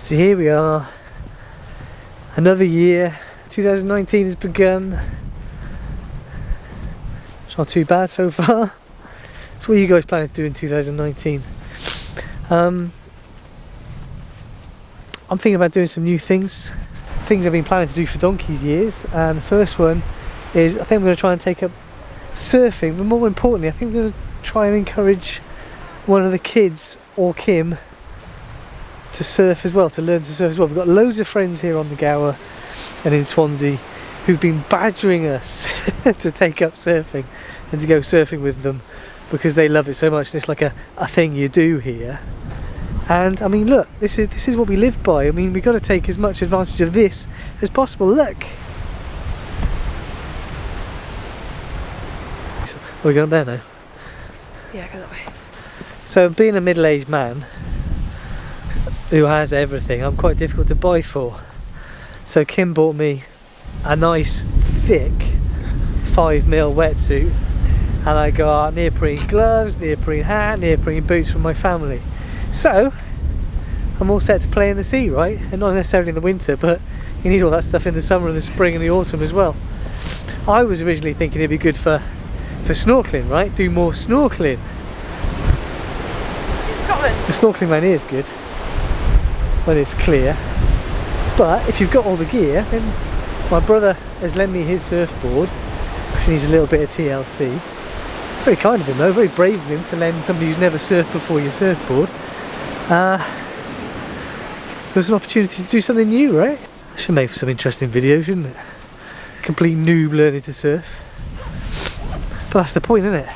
So here we are, another year, 2019 has begun. It's not too bad so far. So what are you guys planning to do in 2019? I'm thinking about doing some new things I've been planning to do for donkey's years, and the first one is I think I'm going to try and take up surfing, but more importantly I think I'm going to try and encourage one of the kids or Kim to surf as well, to learn to surf as well. We've got loads of friends here on the Gower and in Swansea who've been badgering us to take up surfing and to go surfing with them because they love it so much, and it's like a thing you do here. And I mean, look, this is what we live by. I mean, we've got to take as much advantage of this as possible. Look, are we going up there now? Yeah, go that way. So being a middle-aged man who has everything, I'm quite difficult to buy for. So Kim bought me a nice thick 5mm wetsuit, and I got neoprene gloves, neoprene hat, neoprene boots from my family. So I'm all set to play in the sea, right? And not necessarily in the winter, but you need all that stuff in the summer and the spring and the autumn as well. I was originally thinking it'd be good for snorkeling, right? Do more snorkeling. In Scotland. The snorkeling around here is good when it's clear, but if you've got all the gear, then my brother has lent me his surfboard, which needs a little bit of TLC. Very kind of him though, very brave of him to lend somebody who's never surfed before your surfboard. So it's an opportunity to do something new, right? I should make for some interesting videos, shouldn't it? Complete noob learning to surf. But that's the point, isn't it?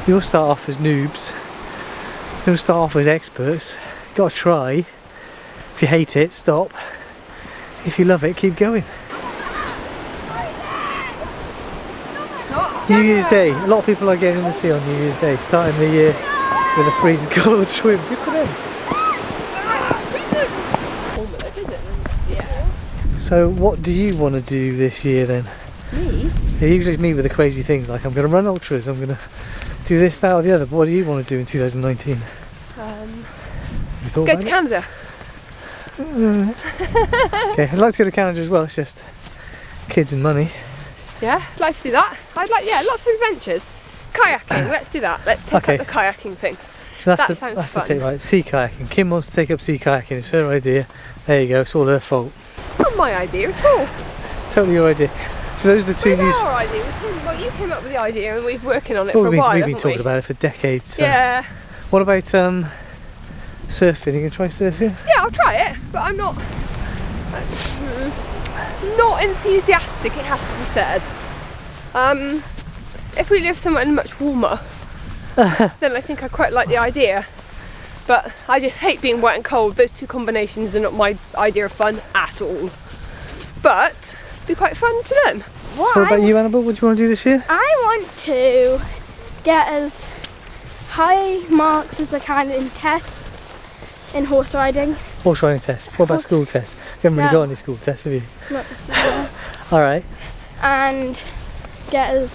We all start off as noobs. We all start off as experts. You've got to try. If you hate it, stop. If you love it, keep going. New Year's Day. A lot of people are getting in the sea on New Year's Day, starting the year with a freezing cold swim. Good for them. So what do you want to do this year then? Me? Yeah, usually it's me with the crazy things, like I'm going to run ultras, I'm going to do this, that or the other. But what do you want to do in 2019? Go to Canada. Okay, I'd like to go to Canada as well, it's just kids and money. Yeah, I'd like to do that. I'd like, yeah, lots of adventures. Kayaking, let's do that. Let's take up the kayaking thing. So that sounds that's fun. the tip, right? Sea kayaking. Kim wants to take up sea kayaking, it's her idea. There you go, it's all her fault. It's not my idea at all. Totally your idea. So those are the two news. Our idea. Well, you came up with the idea and we've been working on it for a while. We've been talking about it for decades. So. Yeah. What about surfing? Are you going to try surfing? Yeah, I'll try it, but I'm not enthusiastic, it has to be said. If we live somewhere much warmer, then I think I quite like the idea. But I just hate being wet and cold. Those two combinations are not my idea of fun at all. But it'd be quite fun to learn. So what about you, Annabelle? What do you want to do this year? I want to get as high marks as I can in tests in horse riding. Horse riding tests. What about school tests? You haven't really got any school tests, have you? Not this year. Alright. And get as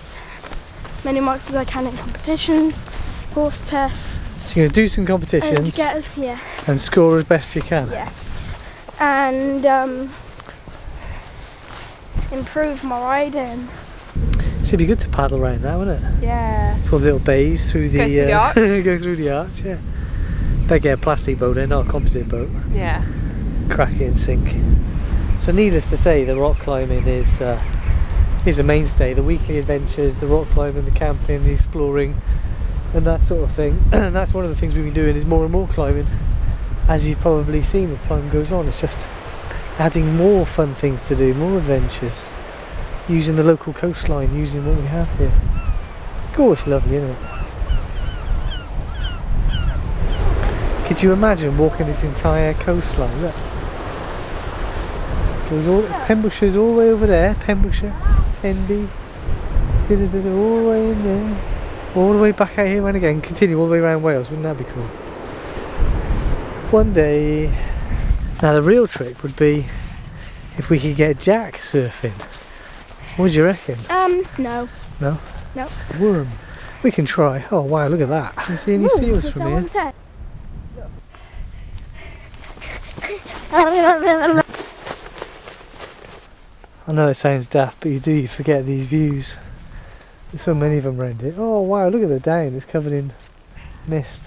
many marks as I can in competitions, horse tests. So you're going to do some competitions and score as best you can? Yeah. And improve my riding. So it'd be good to paddle around now, wouldn't it? Yeah. To all the little bays through the, arch. go through the arch, yeah. They get a plastic boat in, not a composite boat. Yeah. Crack it and sink. So needless to say, the rock climbing is a mainstay. The weekly adventures, the rock climbing, the camping, the exploring, and that sort of thing. And that's one of the things we've been doing, is more and more climbing, as you've probably seen as time goes on. It's just adding more fun things to do, more adventures, using the local coastline, using what we have here. Oh, it's lovely, isn't it? Could you imagine walking this entire coastline? Look. Pembrokeshire's all the way over there, Pembrokeshire, Tenby, all the way in there, all the way back out here and again, continue all the way around Wales. Wouldn't that be cool? One day. Now the real trick would be if we could get Jack surfing. What do you reckon? No. No? No. Worm. We can try. Oh wow, look at that. Can you see any seals from here? I know it sounds daft, but you forget these views. There's so many of them around it. Oh wow, look at the down, it's covered in mist.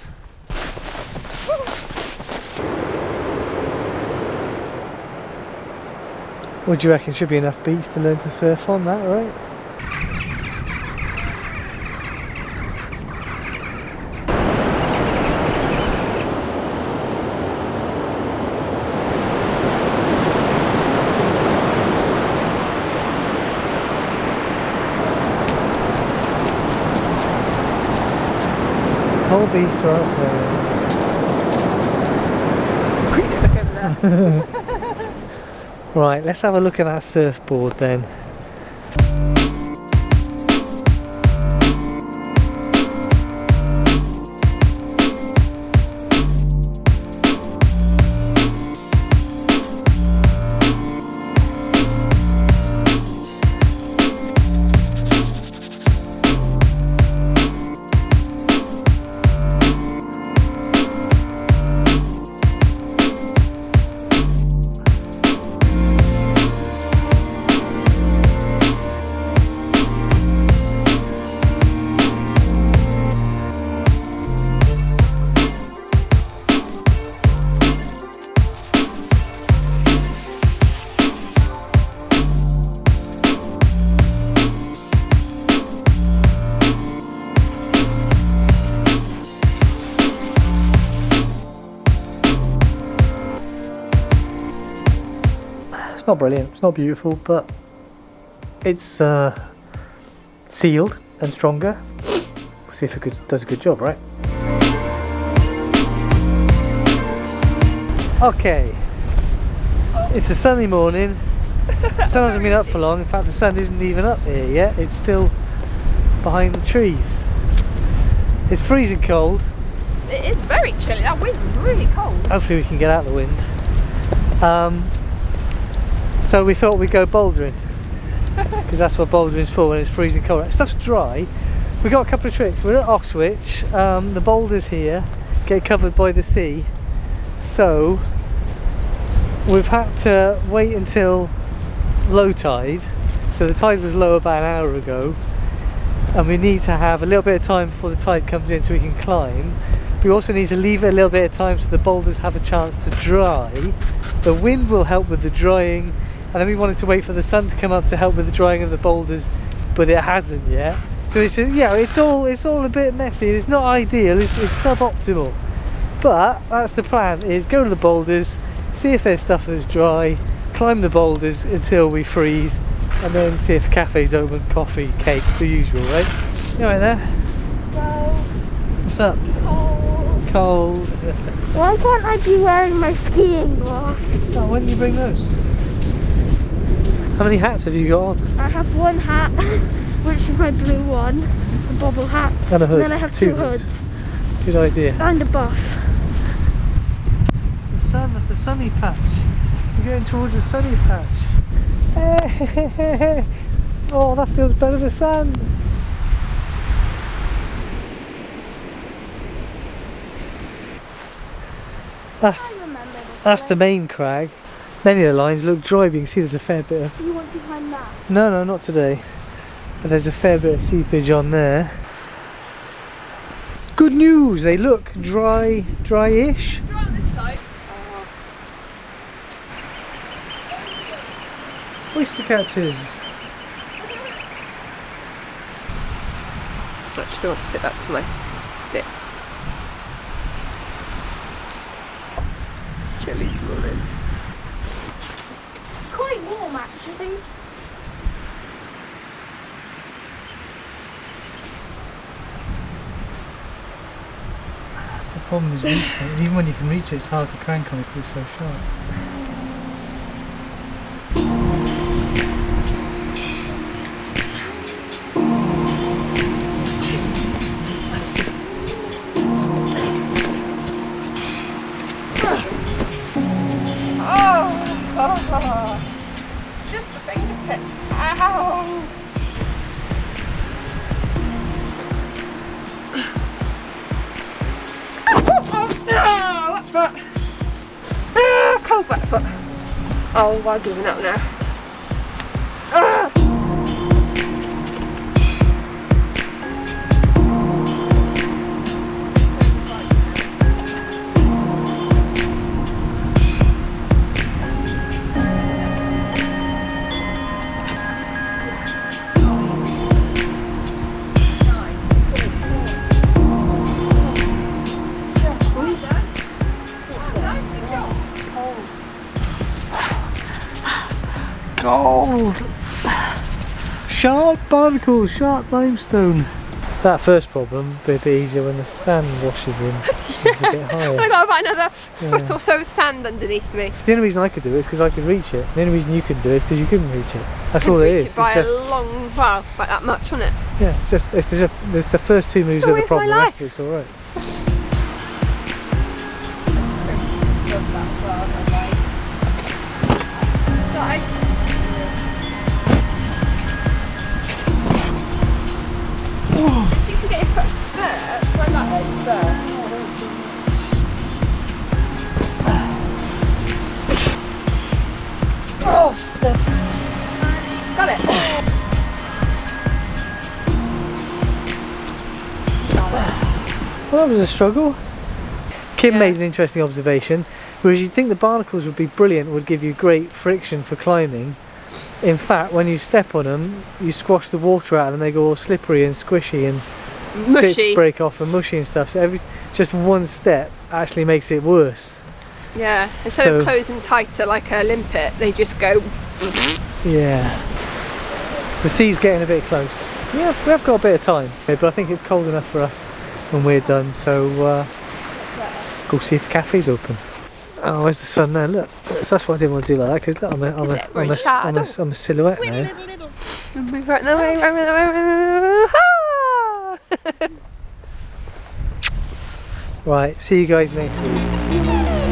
What do you reckon? Should be enough beach to learn to surf on that, right? Hold these to us there. Right, let's have a look at that surfboard then. It's not brilliant, it's not beautiful, but it's sealed and stronger. We'll see if it does a good job, right? Okay, it's a sunny morning. The sun hasn't been up for long. In fact, the sun isn't even up here yet. It's still behind the trees. It's freezing cold. It is very chilly. That wind was really cold. Hopefully we can get out the wind. So we thought we'd go bouldering, because that's what bouldering's for when it's freezing cold. Stuff's dry. We got a couple of tricks. We're at Oxwich. The boulders here get covered by the sea, so we've had to wait until low tide. So the tide was low about an hour ago, and we need to have a little bit of time before the tide comes in so we can climb. We also need to leave it a little bit of time so the boulders have a chance to dry. The wind will help with the drying, and then we wanted to wait for the sun to come up to help with the drying of the boulders, but it hasn't yet. So it's all a bit messy. It's not ideal. It's suboptimal. But that's the plan: is go to the boulders, see if there's stuff that's dry, climb the boulders until we freeze, and then see if the cafe's open, coffee, cake, the usual, right? You all right there? No. What's up? Cold. Cold. Why can't I be wearing my skiing gloves? Oh, why didn't you bring those? How many hats have you got on? I have one hat, which is my blue one, a bobble hat. And a hood. And then I have two hoods. Good idea. And a buff. The sun, that's a sunny patch. We're going towards a sunny patch. Hey, oh, that feels better, the sun. That's the main crag. Many of the lines look dry, but you can see there's a fair bit of... You want to climb that? No, not today. But there's a fair bit of seepage on there. Good news, they look dryish. Dry on this side. Oyster catchers. Actually, I'll stick that to my stick. It's chilly this morning. Quite warm actually. That's the problem, is reaching it. Even when you can reach it, it's hard to crank on it because it's so sharp. Just a fingertip. Ow! Oh, no! That's Oh, wet foot. Oh, I'm giving up now. Ah! Gold! Sharp barnacles, sharp limestone. That first problem will be a bit easier when the sand washes in. It's a bit higher. I got about another foot or so of sand underneath me. So the only reason I could do it is because I could reach it. The only reason you couldn't do it is because you couldn't reach it. That's all it is. It by It's just, a long, well, like that much, wasn't it? yeah, it's just there's the first two moves of Story the of problem. The my rest of it's all right. If you can get your foot there, try that there. Got it. Well, that was a struggle. Kim Yeah. made an interesting observation. Whereas you'd think the barnacles would be brilliant, would give you great friction for climbing. In fact, when you step on them, you squash the water out and they go all slippery and squishy and bits Mushy. break off and mushy and stuff. So just one step actually makes it worse. Yeah, instead of closing tighter like a limpet, they just go. Yeah. The sea's getting a bit close. Yeah, we have got a bit of time, but I think it's cold enough for us when we're done. So go see if the cafe's open. Oh, where's the sun now? Look, that's why I didn't want to do like that because look, I'm a silhouette now. Right, see you guys next week.